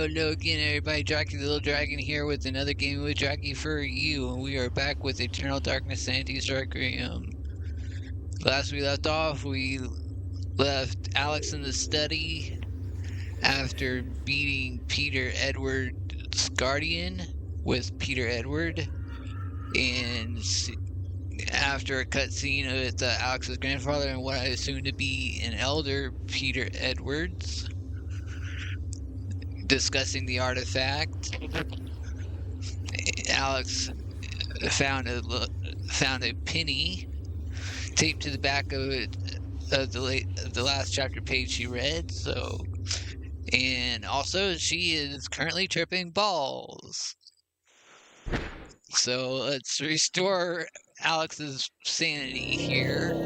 Hello again, everybody. Drakkii the Little Dragon here with another game with Drakkii for you, and we are back with Eternal Darkness Sanity's Requiem. Last we left off, we left Alex in the study after beating Peter Edward's guardian with Peter Edward, and after a cutscene with Alex's grandfather and what I assume to be an elder, Peter Edwards, discussing the artifact. Alex found a penny taped to the back of it of the last chapter page she read. And also she is currently tripping balls. So let's restore Alex's sanity here.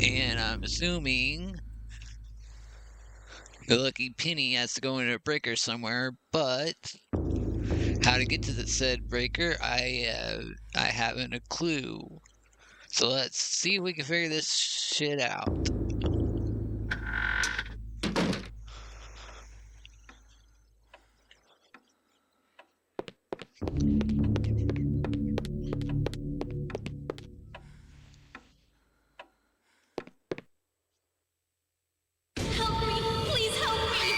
And I'm assuming the lucky penny has to go in a breaker somewhere, but how to get to the said breaker, I haven't a clue. So let's see if we can figure this shit out. Help me! Please help me!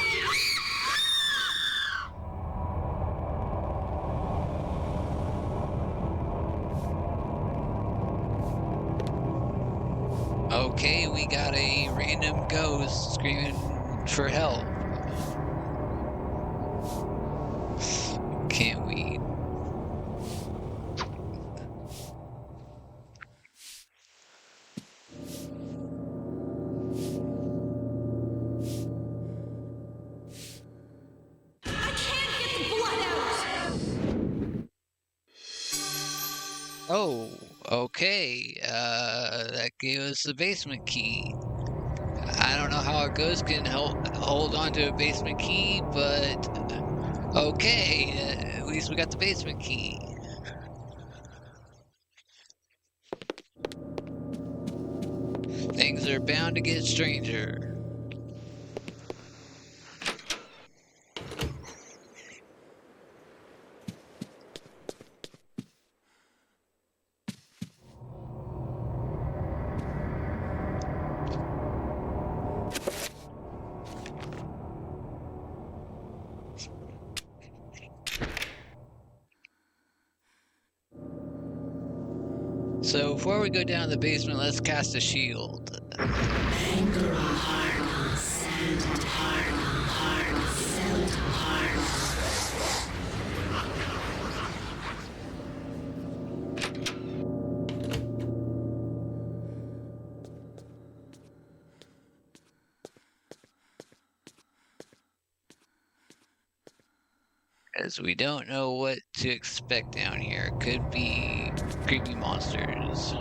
Okay, we got a random ghost screaming for help. Can't we? I can't get the blood out! Oh, okay. That gave us the basement key. I don't know how a ghost can hold on to a basement key, but okay. At least we got the basement key. Things are bound to get stranger. So before we go down to the basement, let's cast a shield. As we don't know what to expect down here. Could be creepy monsters.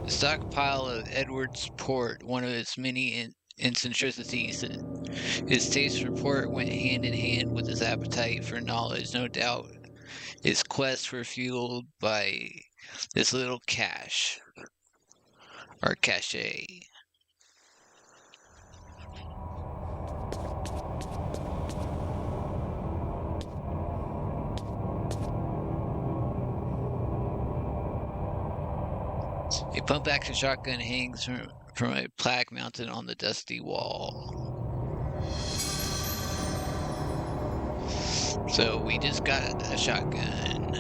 The stockpile of Edward's port, one of its many eccentricities. His taste for port went hand in hand with his appetite for knowledge. No doubt his quest were fueled by this little cache, or cachet. A pump-action shotgun hangs from a plaque mounted on the dusty wall. So we just got a shotgun.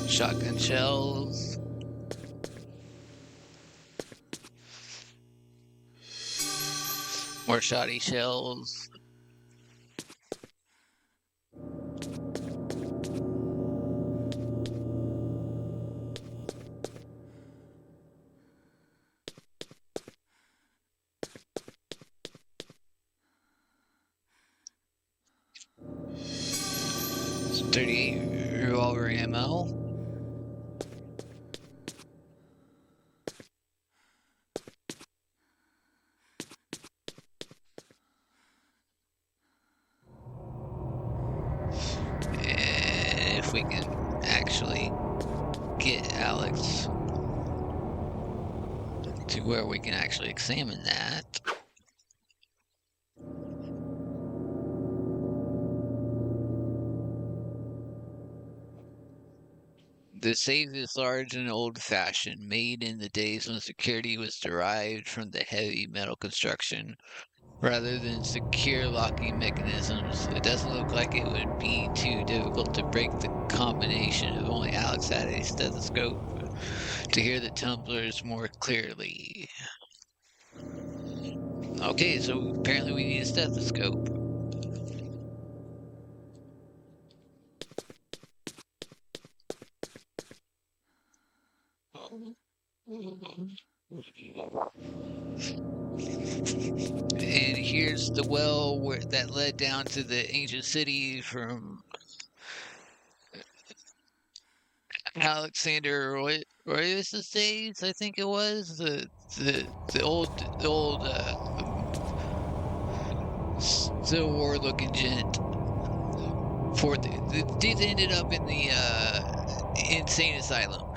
Shotgun shells. More shoddy shells. .38 revolver ammo. we can actually get Alex to where we can actually examine that. The safe is large and old-fashioned, made in the days when security was derived from the heavy metal construction rather than secure locking mechanisms. It doesn't look like it would be too difficult to break the combination if only Alex had a stethoscope to hear the tumblers more clearly. Okay, so apparently we need a stethoscope. And here's the well that led down to the ancient city from Alexander Royus's days, I think it was the old Civil War looking gent. For the dude ended up in the insane asylum.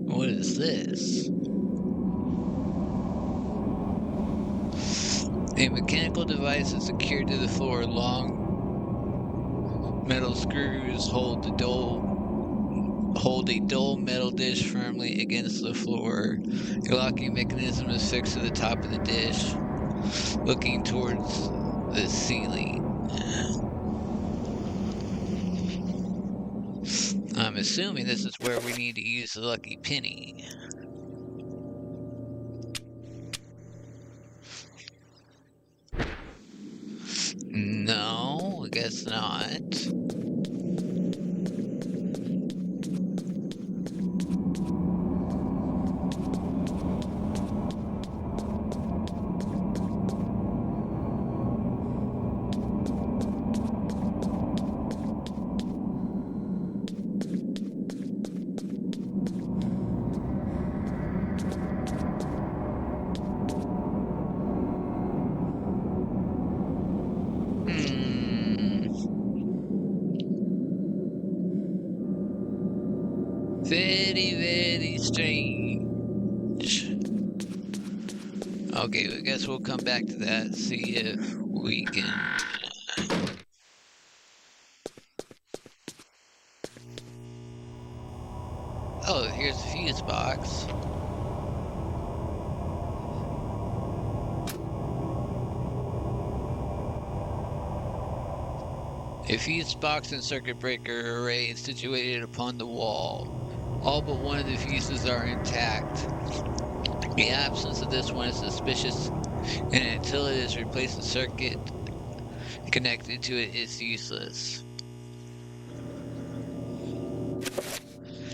What is this? A mechanical device is secured to the floor. Long metal screws hold a dull metal dish firmly against the floor. A locking mechanism is fixed to the top of the dish, looking towards the ceiling. I'm assuming this is where we need to use the lucky penny. No, I guess not. Very, very strange. Okay, I guess we'll come back to that, see if we can... Oh, here's the fuse box. A fuse box and circuit breaker array is situated upon the wall. All but one of the fuses are intact. The absence of this one is suspicious, and until it is replaced, the circuit connected to it is useless.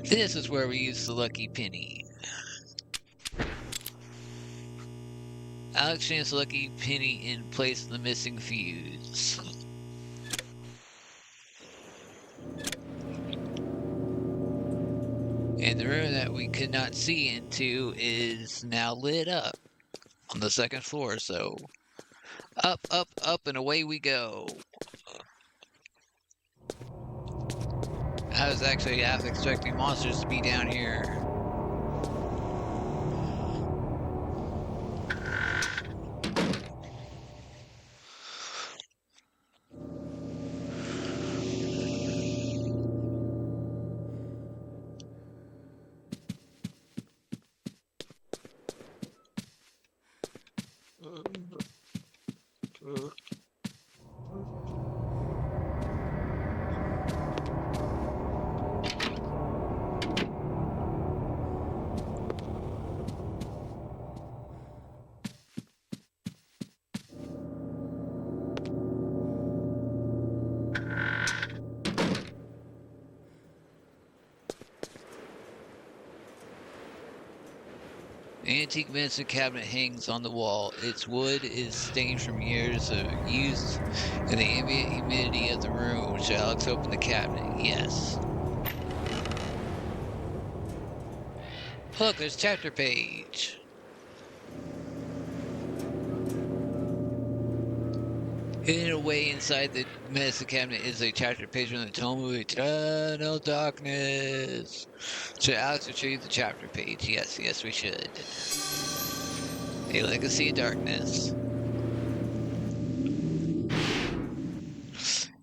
This is where we use the lucky penny. Alex changed the lucky penny in place of the missing fuse. And the room that we could not see into is now lit up on the second floor, so up, up, up, and away we go. I was actually half expecting monsters to be down here. An antique medicine cabinet hangs on the wall. Its wood is stained from years of use and the ambient humidity of the room. Should Alex open the cabinet? Yes. Look, there's a chapter page. Hidden away inside the medicine cabinet is a chapter page from the Tome of Eternal Darkness. Should Alex retrieve the chapter page? Yes, yes, we should. A Legacy of Darkness.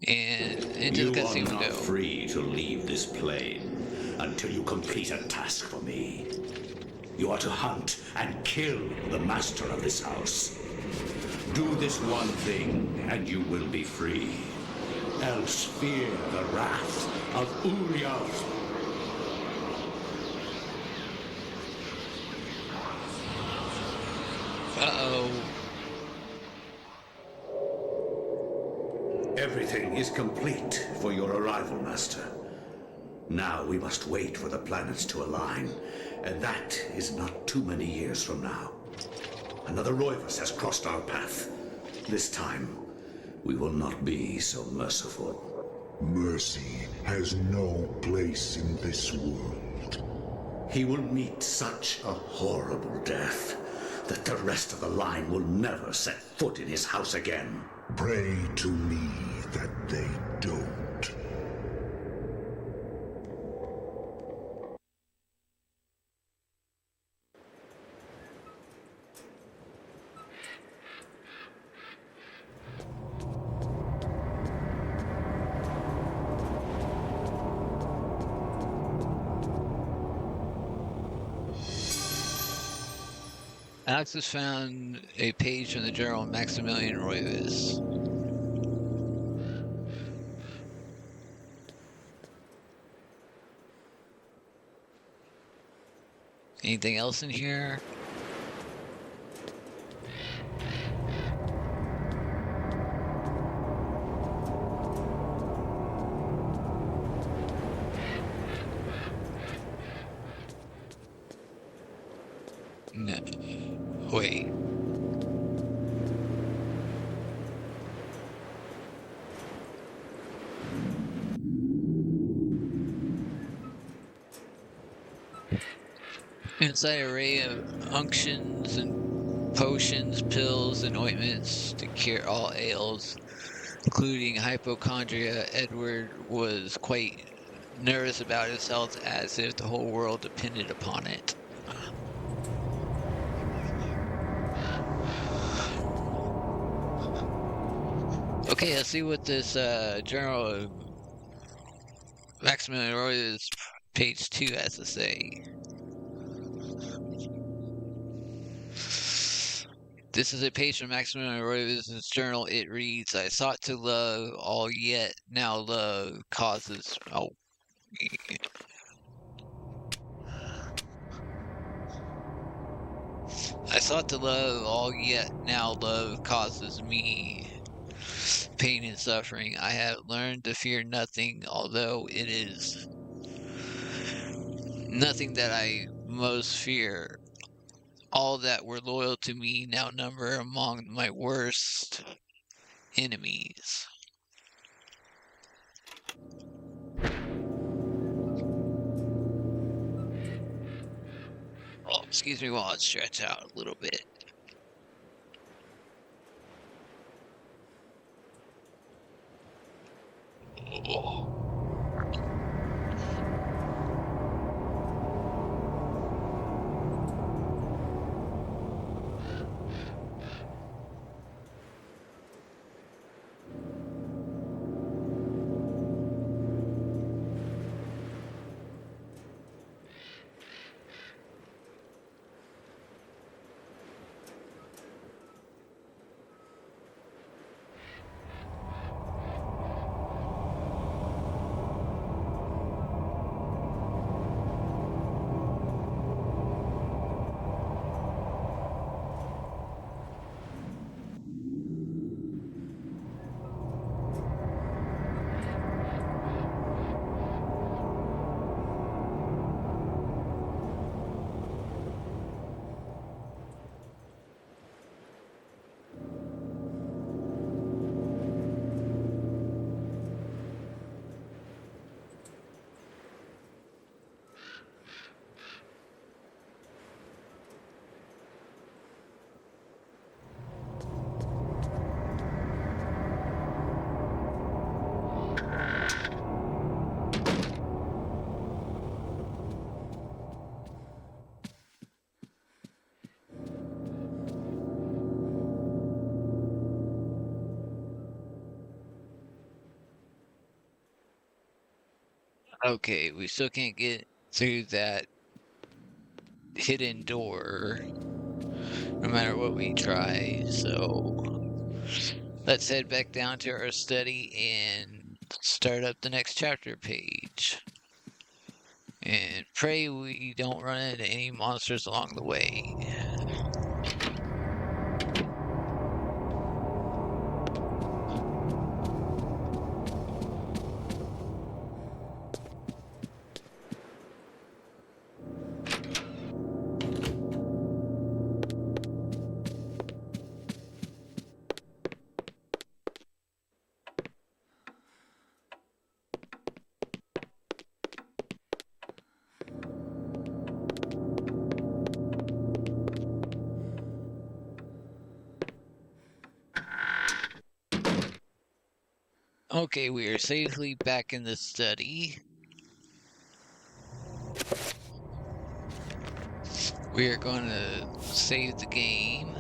And into the cutscene we go. You are not free to leave this plane until you complete a task for me. You are to hunt and kill the master of this house. Do this one thing, and you will be free. Else fear the wrath of Uriel. Uh-oh. Everything is complete for your arrival, Master. Now we must wait for the planets to align, and that is not too many years from now. Another Roivus has crossed our path. This time, we will not be so merciful. Mercy has no place in this world. He will meet such a horrible death that the rest of the line will never set foot in his house again. Pray to me that they don't. Alex has found a page from the journal of Maximilian Roivus. Anything else in here? No. Wait. Inside an array of unctions and potions, pills, and ointments to cure all ails, including hypochondria, Edward was quite nervous about his health as if the whole world depended upon it. Okay, let's see what this journal of Maximilian Roivus page 2 has to say. This is a page from Maximilian Roivus' journal. It reads, I sought to love all, yet now love causes... Oh. I sought to love all, yet now love causes me pain and suffering. I have learned to fear nothing, although it is nothing that I most fear. All that were loyal to me now number among my worst enemies. Oh, excuse me while I stretch out a little bit. Oh. Okay, we still can't get through that hidden door, no matter what we try, so let's head back down to our study and start up the next chapter page. And pray we don't run into any monsters along the way. Okay, we are safely back in the study. We are going to save the game.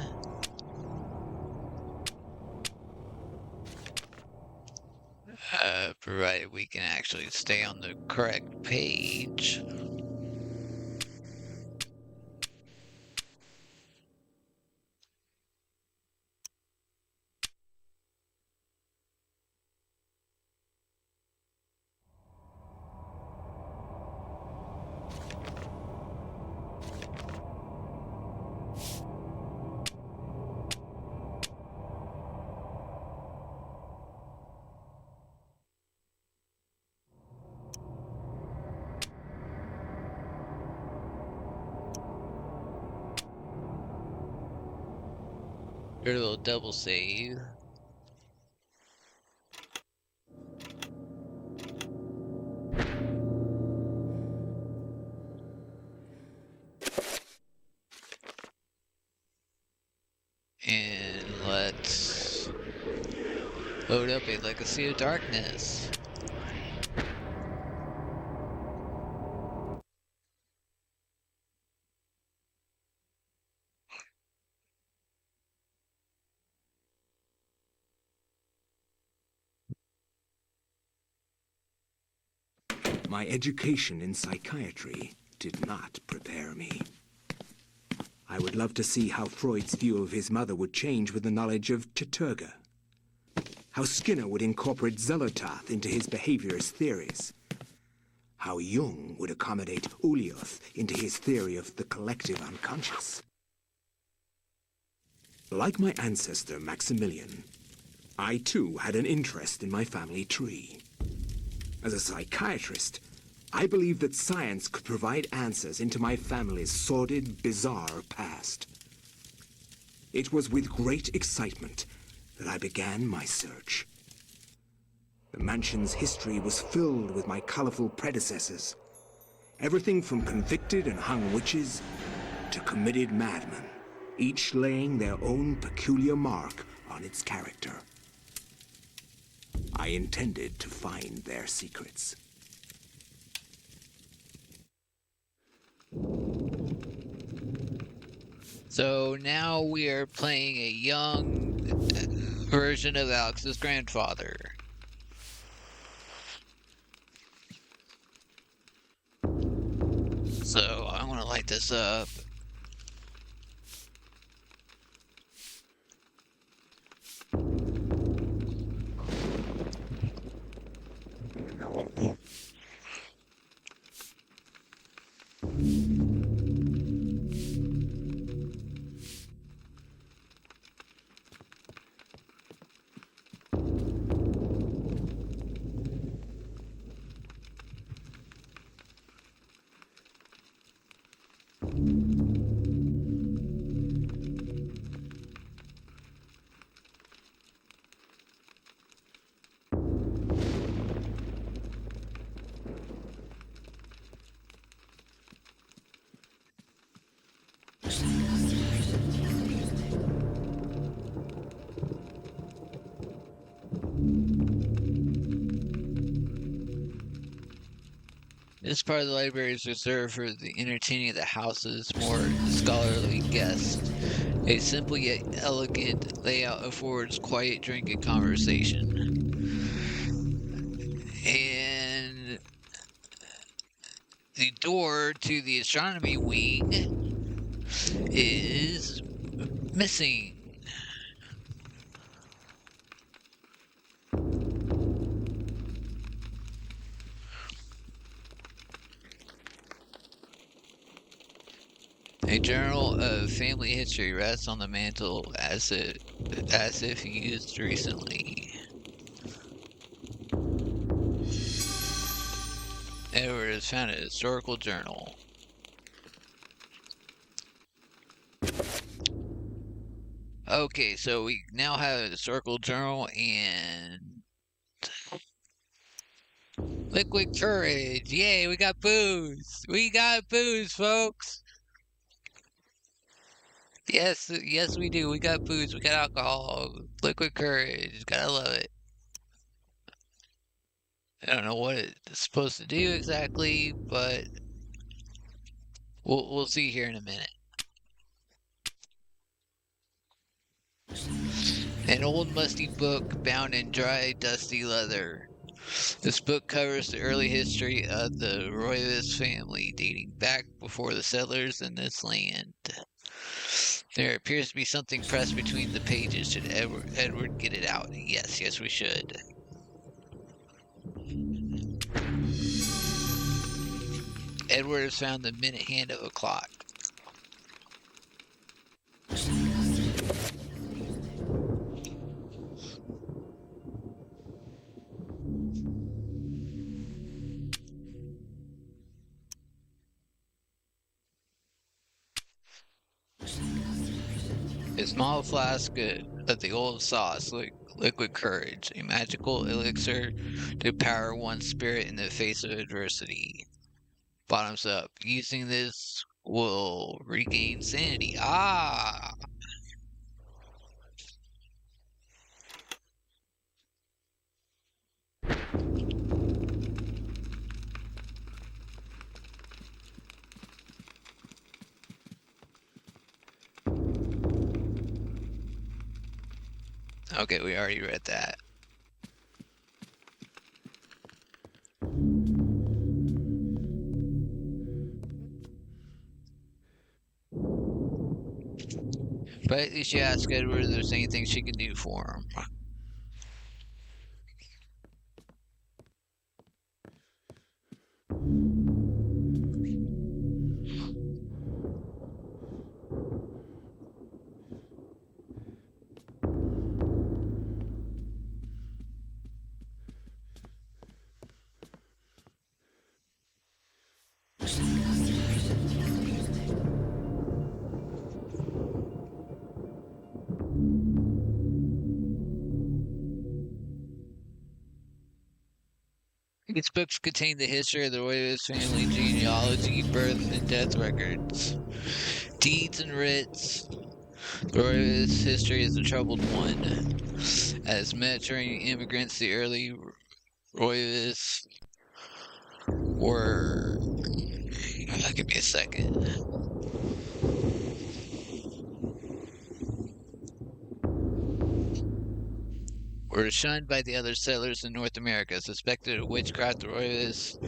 Provided we can actually stay on the correct page. Do a little double save. And let's load up a Legacy of Darkness. My education in psychiatry did not prepare me. I would love to see how Freud's view of his mother would change with the knowledge of Chaturga. How Skinner would incorporate Zelotath into his behaviorist theories. How Jung would accommodate Ulioth into his theory of the collective unconscious. Like my ancestor Maximilian, I too had an interest in my family tree. As a psychiatrist, I believed that science could provide answers into my family's sordid, bizarre past. It was with great excitement that I began my search. The mansion's history was filled with my colorful predecessors. Everything from convicted and hung witches to committed madmen, each laying their own peculiar mark on its character. I intended to find their secrets. So now we are playing a young version of Alex's grandfather. So I want to light this up. This part of the library is reserved for the entertaining of the house's more scholarly guests. A simple yet elegant layout affords quiet drink and conversation. And the door to the astronomy wing is missing. A journal of family history rests on the mantle as if used recently. Edward has found a historical journal. Okay, so we now have a historical journal and liquid courage. Yay, we got booze. We got booze, folks. Yes, yes we do. We got booze. We got alcohol. Liquid courage. Gotta love it. I don't know what it's supposed to do exactly, but we'll see here in a minute. An old musty book bound in dry, dusty leather. This book covers the early history of the Royalist family, dating back before the settlers in this land. There appears to be something pressed between the pages. Should Edward get it out? Yes, we should. Edward has found the minute hand of a clock. A small flask of the old sauce, liquid courage, a magical elixir to power one's spirit in the face of adversity. Bottoms up. Using this will regain sanity. Ah! Okay, we already read that. But at least you ask Edward if there's anything she can do for him. Its books contain the history of the Royalist family genealogy, birth, and death records, deeds and writs. The Royalist history is a troubled one. As Mediterranean immigrants, the early Royalists were... Give me a second. Were shunned by the other settlers in North America. Suspected of witchcraft, the Royalists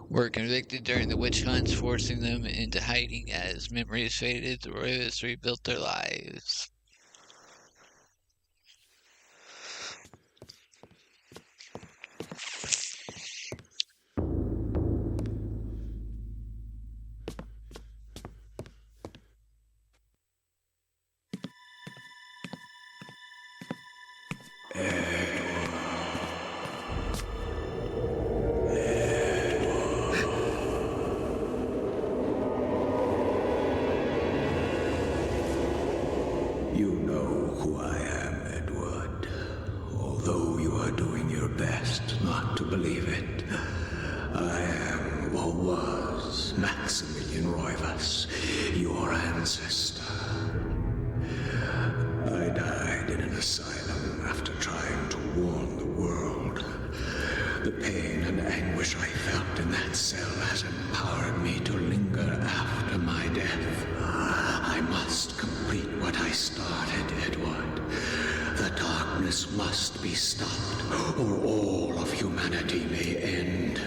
were convicted during the witch hunts, forcing them into hiding. As memories faded, the Royalists rebuilt their lives. You know who I am, Edward. Although you are doing your best not to believe it, I am, or was, Maximilian Roivas, your ancestor. I died in an asylum after trying to warn the world. The pain and anguish I felt in that cell has empowered me to linger after my death. I must complete what I started, Edward. The darkness must be stopped, or all of humanity may end.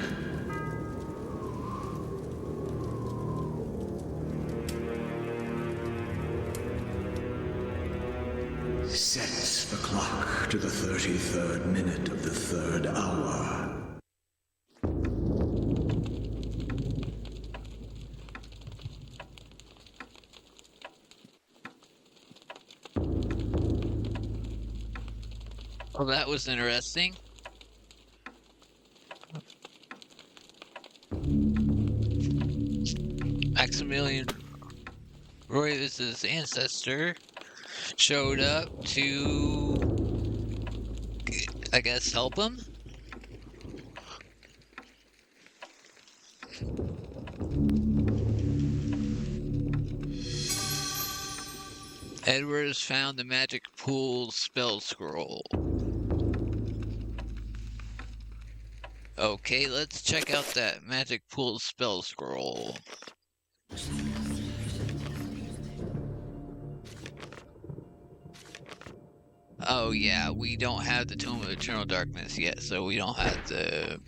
to the 33rd minute of the 3rd hour. Well, that was interesting. Maximilian Royce's ancestor showed up to, I guess, help him. Edward has found the magic pool spell scroll. Okay, let's check out that magic pool spell scroll. Oh yeah, we don't have the Tome of Eternal Darkness yet, so we don't have the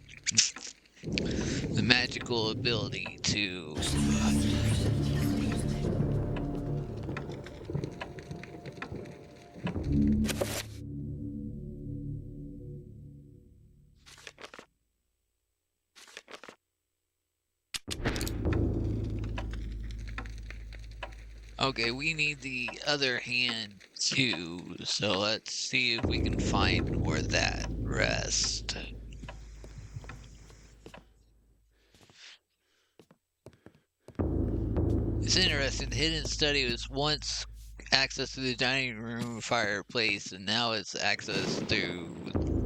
magical ability to Okay, we need the other hand too, so let's see if we can find where that rests. It's interesting, the hidden study was once access to the dining room fireplace, and now it's access through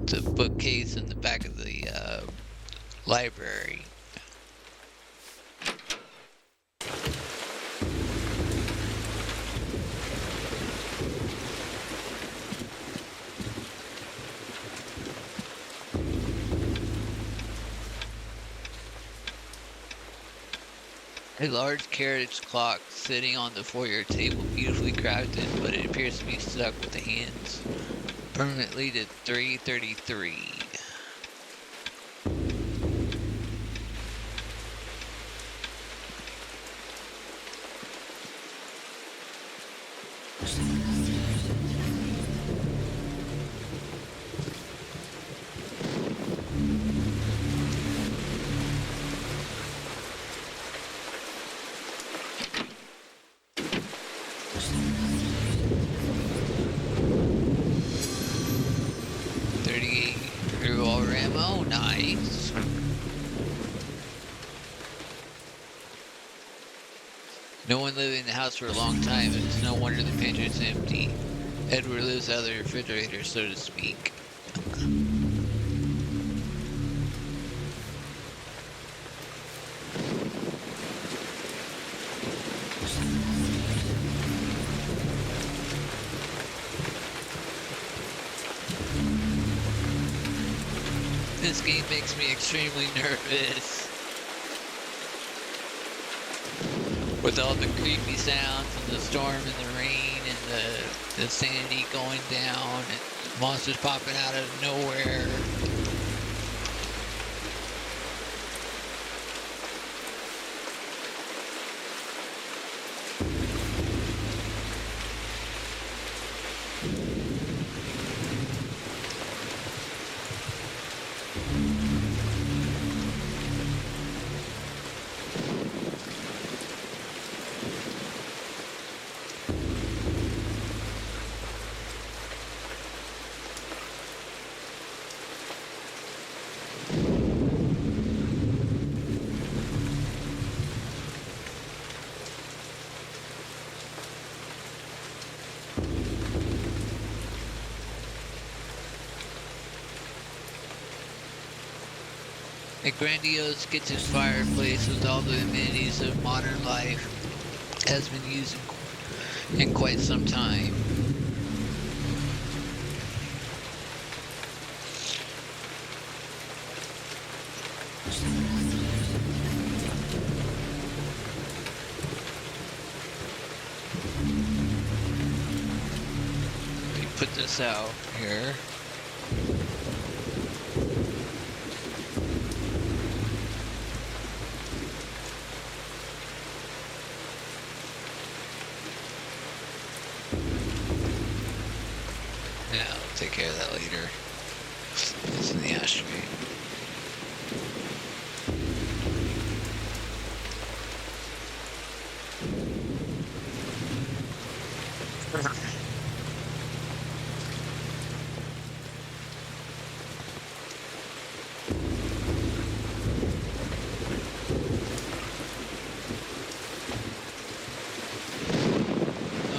the bookcase in the back of the library. A large carriage clock sitting on the foyer table, beautifully crafted, but it appears to be stuck with the hands permanently to 3:33. Revolver ammo, nice. No one lived in the house for a long time. It's no wonder the pantry is empty. Edward lives out of the refrigerator, so to speak. This game makes me extremely nervous. With all the creepy sounds and the storm and the rain and the sanity going down and monsters popping out of nowhere. A grandiose kitchen fireplace with all the amenities of modern life has been used in quite some time. Let me put this out here. Now, take care of that later. It's in the ashtray.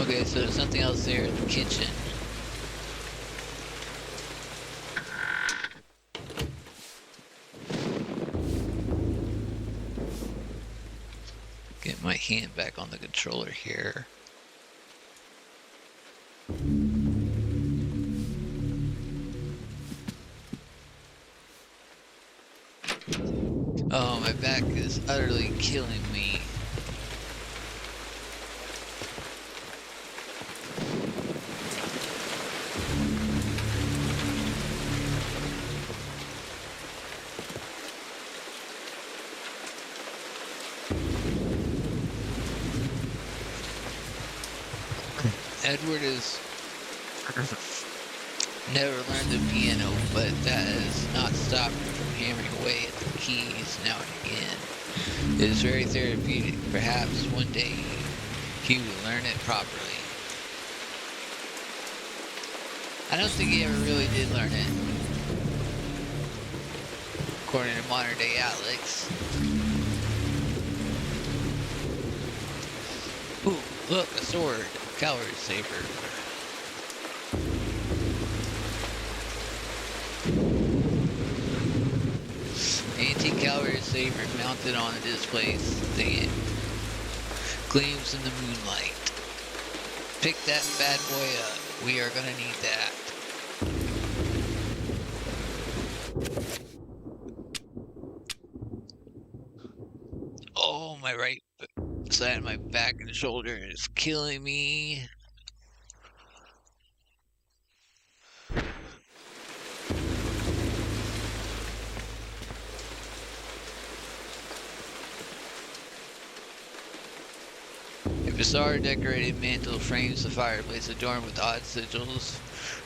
Okay, so there's something else there in the kitchen. Get my hand back on the controller here. Oh, my back is utterly killing me. Edward has never learned the piano, but that has not stopped him from hammering away at the keys now and again. It is very therapeutic. Perhaps one day he will learn it properly. I don't think he ever really did learn it, according to modern day Alex. Ooh, look, a sword. Calorie saver. Anti-calorie saver mounted on a display stand. Gleams in the moonlight. Pick that bad boy up. We are gonna need that. Oh, my right side of my back and shoulder is killing me. A bizarre decorated mantle frames the fireplace, adorned with odd sigils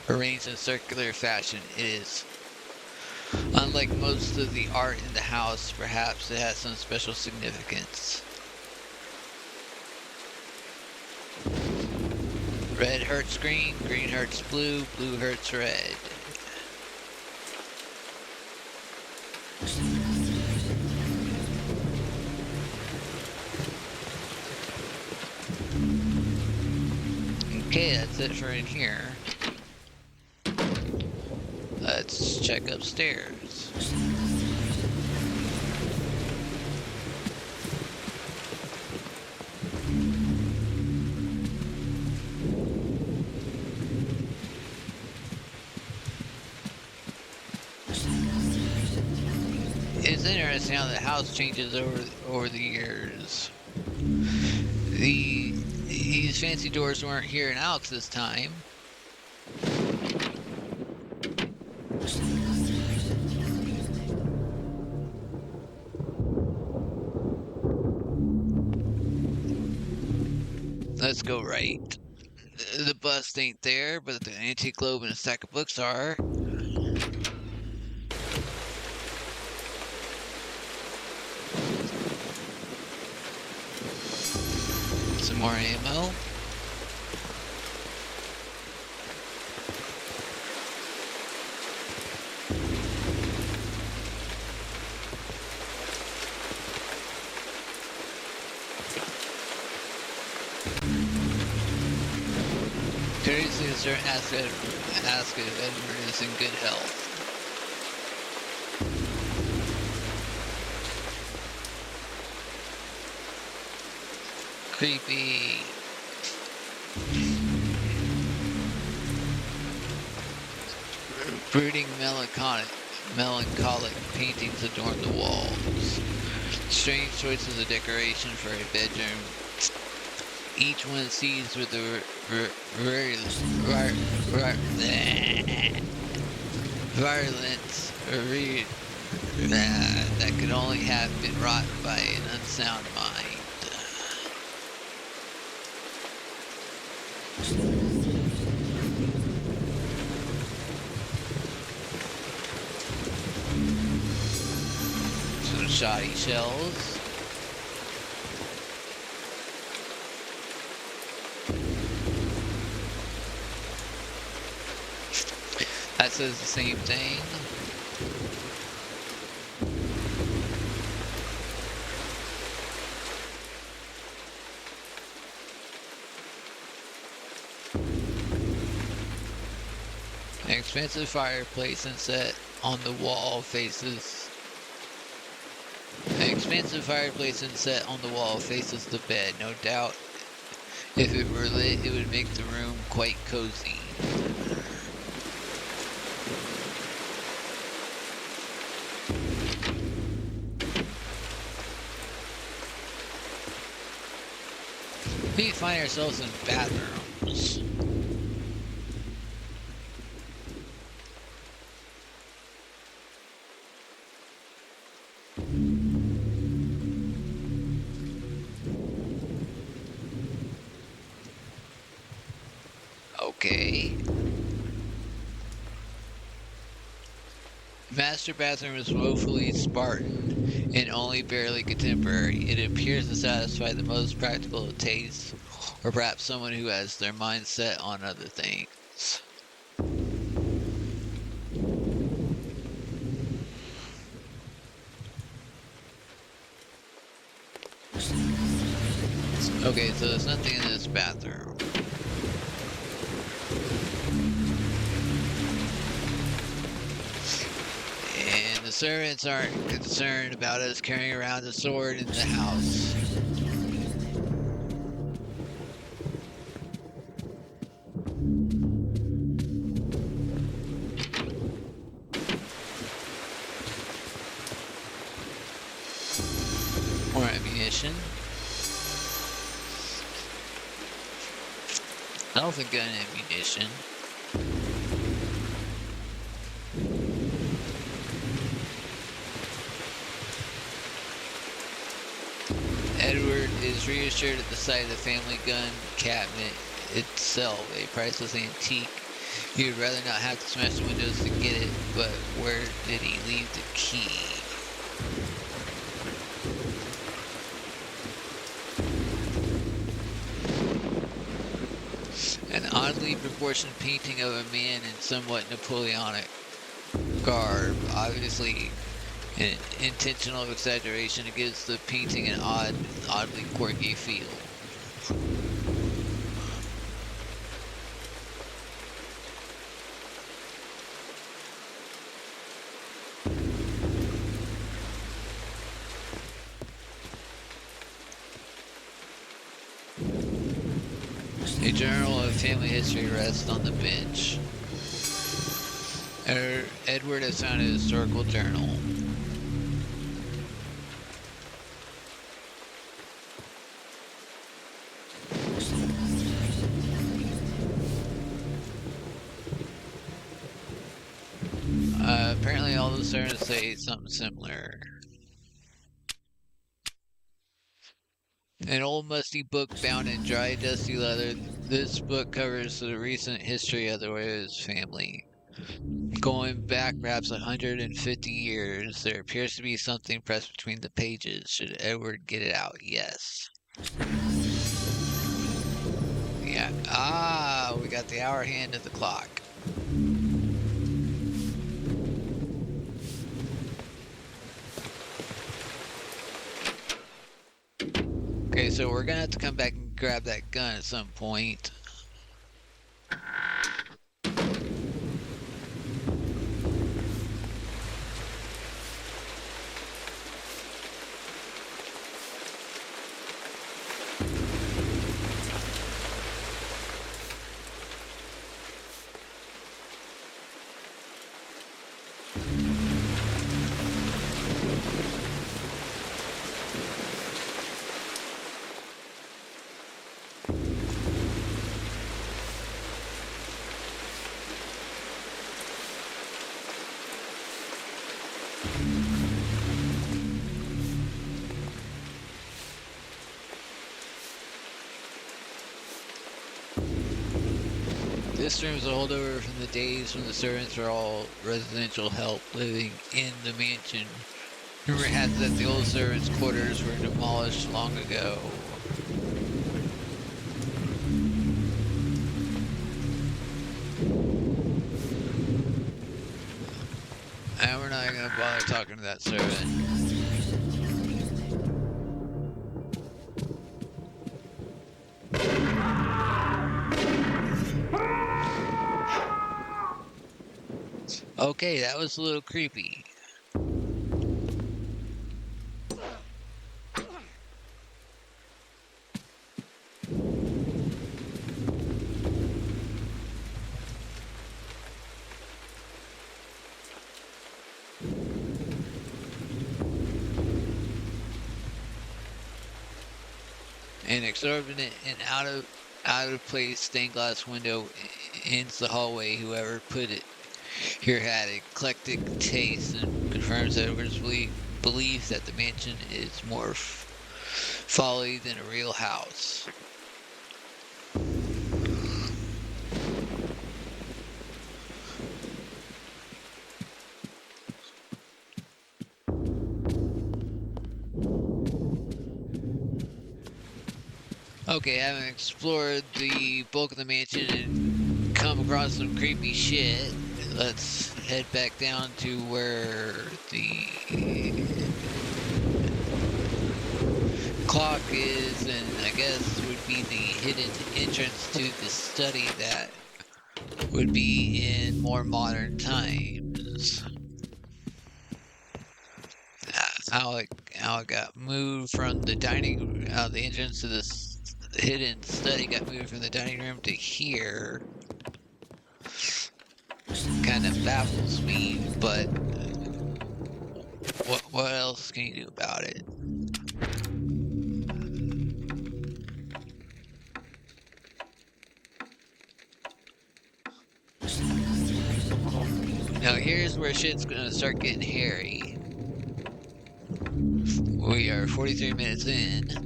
arranged in circular fashion. It is unlike most of the art in the house. Perhaps it has some special significance. Red hurts green, green hurts blue, blue hurts red. Okay, that's it for in here. Let's check upstairs. It's interesting how the house changes over the years. These fancy doors weren't here in Alex's time. Let's go right. The bust ain't there, but the antique globe and a stack of books are. Some more ammo. Courtesy sir, ask if Edward is in good health. Creepy. Brooding melancholic paintings adorn the walls. Strange choices of decoration for a bedroom. Each one seized with a violence that could only have been wrought by an unsound mind. shoddy shells. That says the same thing. An expensive fireplace and set on the wall faces. An expensive fireplace and set on the wall faces the bed. No doubt, if it were lit, it would make the room quite cozy. We find ourselves in bathrooms. Okay. Master bathroom is woefully Spartan and only barely contemporary. It appears to satisfy the most practical tastes, or perhaps someone who has their mind set on other things. Okay, so there's nothing in this bathroom. And the servants aren't concerned about us carrying around a sword in the house. More ammunition. Elephant gun ammunition. Edward is reassured at the sight of the family gun cabinet itself, a priceless antique. He would rather not have to smash the windows to get it, but where did he leave the key? An oddly proportioned painting of a man in somewhat Napoleonic garb, obviously an intentional exaggeration. It gives the painting an oddly quirky feel. A journal of family history rests on the bench. Edward has found a historical journal. Apparently all the servants say something similar. An old musty book bound in dry, dusty leather. This book covers the recent history of the royal family. Going back perhaps 150 years, there appears to be something pressed between the pages. Should Edward get it out? Yes. Yeah. Ah, we got the hour hand of the clock. Okay, so we're gonna have to come back and grab that gun at some point. This room is a holdover from the days when the servants were all residential help living in the mansion Rumor has it that the old servants' quarters were demolished long ago. And we're not gonna bother talking to that servant. Okay, that was a little creepy. An exorbitant and out of place stained glass window ends the hallway. Whoever put it here had eclectic taste and confirms Edwards' belief that the mansion is more folly than a real house. Okay, having explored the bulk of the mansion and come across some creepy shit, let's head back down to where the clock is, and I guess would be the hidden entrance to the study that would be in more modern times. How it got moved from the the entrance to this hidden study got moved from the dining room to here. Kind of baffles me, but what else can you do about it? Now here's where shit's gonna start getting hairy. We are 43 minutes in.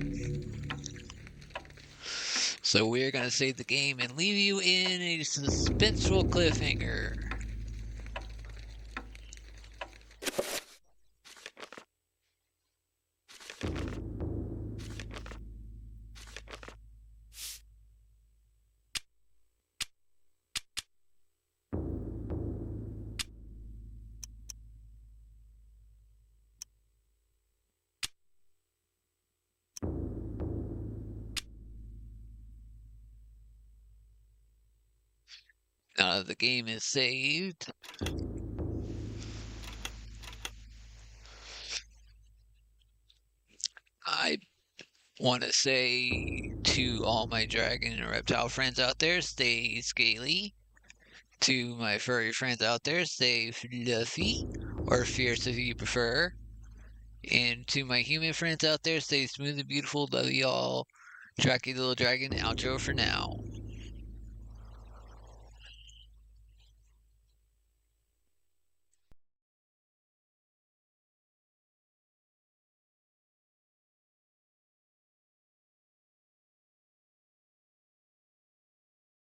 So we're gonna save the game and leave you in a suspenseful cliffhanger. Now that the game is saved, I want to say to all my dragon and reptile friends out there, stay scaly. To my furry friends out there, stay fluffy, or fierce if you prefer. And to my human friends out there, stay smooth and beautiful. Love y'all. Drakkii the Little Dragon, outro for now.